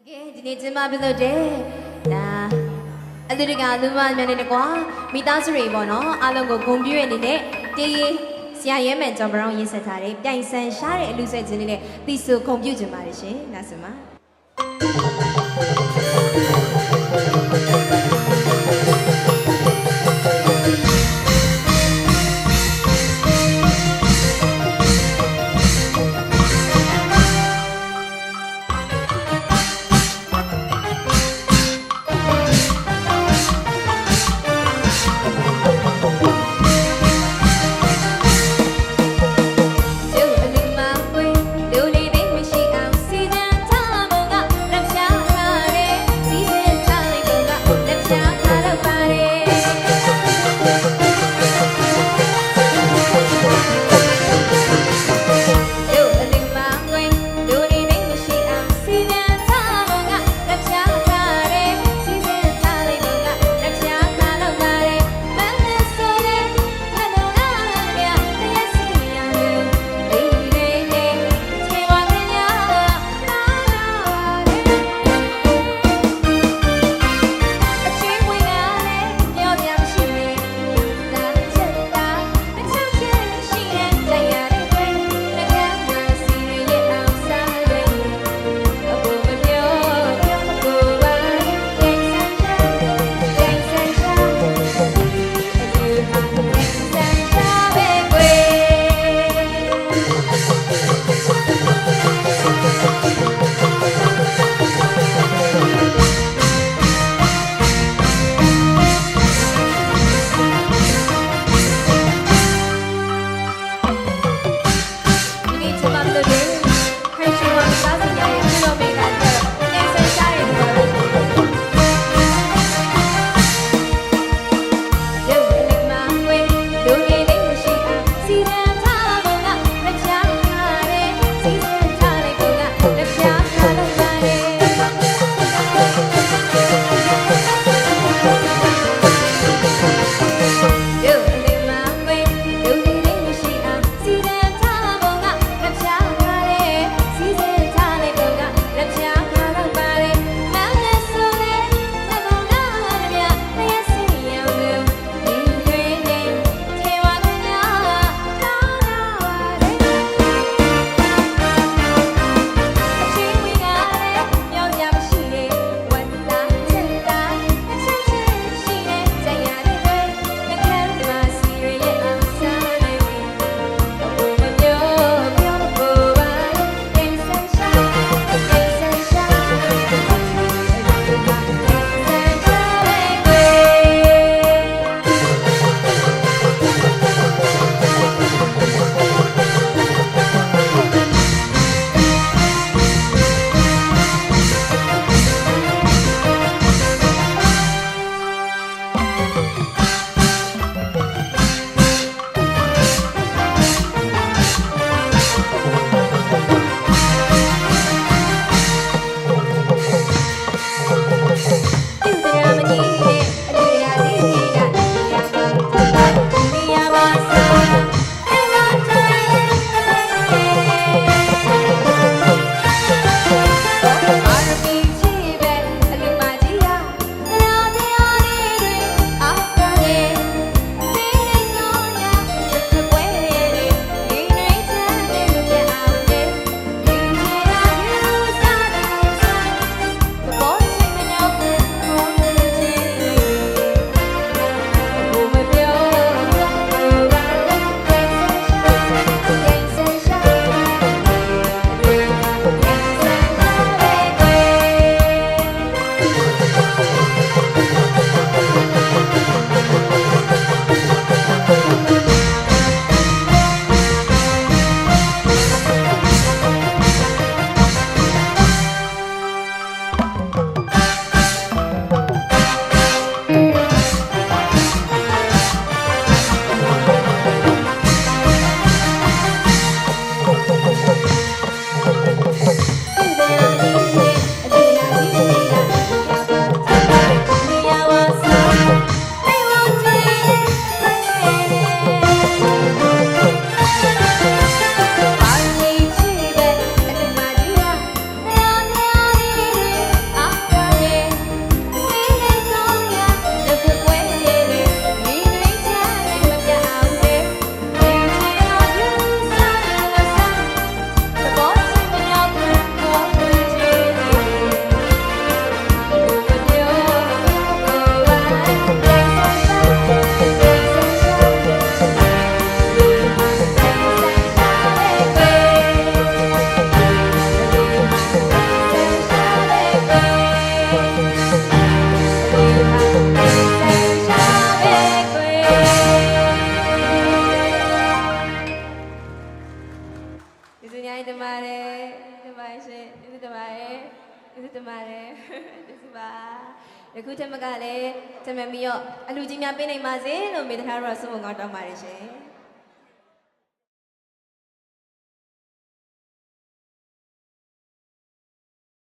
ဒီနေ့ကျင်းပပြုလုပ်တယ်ဒါအတူတကလူမများနေတကွာမိသားစုတွေပေါ့နော်အားလုံးကိုဂုဏ်ပြုရအနေနဲ့တေးဆရာရဲမယ်ကျော်ဘရောင်းရေးဆက်ထားတယ်ပြိုင်ဆန်ရှားတဲ့အလူဆက်ခြင်းလေးနဲ့တီဆူဂုဏ်ပြုကြပါတယ်ရှင်ဒါဆိုမှာ ဒီတမလည်းဒီစပါယခုထမကလည်းတမမီရောအလူကြီးများပေးနိုင်ပါစေလို့မေတ္တာရောဆုမွန်ကောင်းတောင်းပါတယ်ရှင်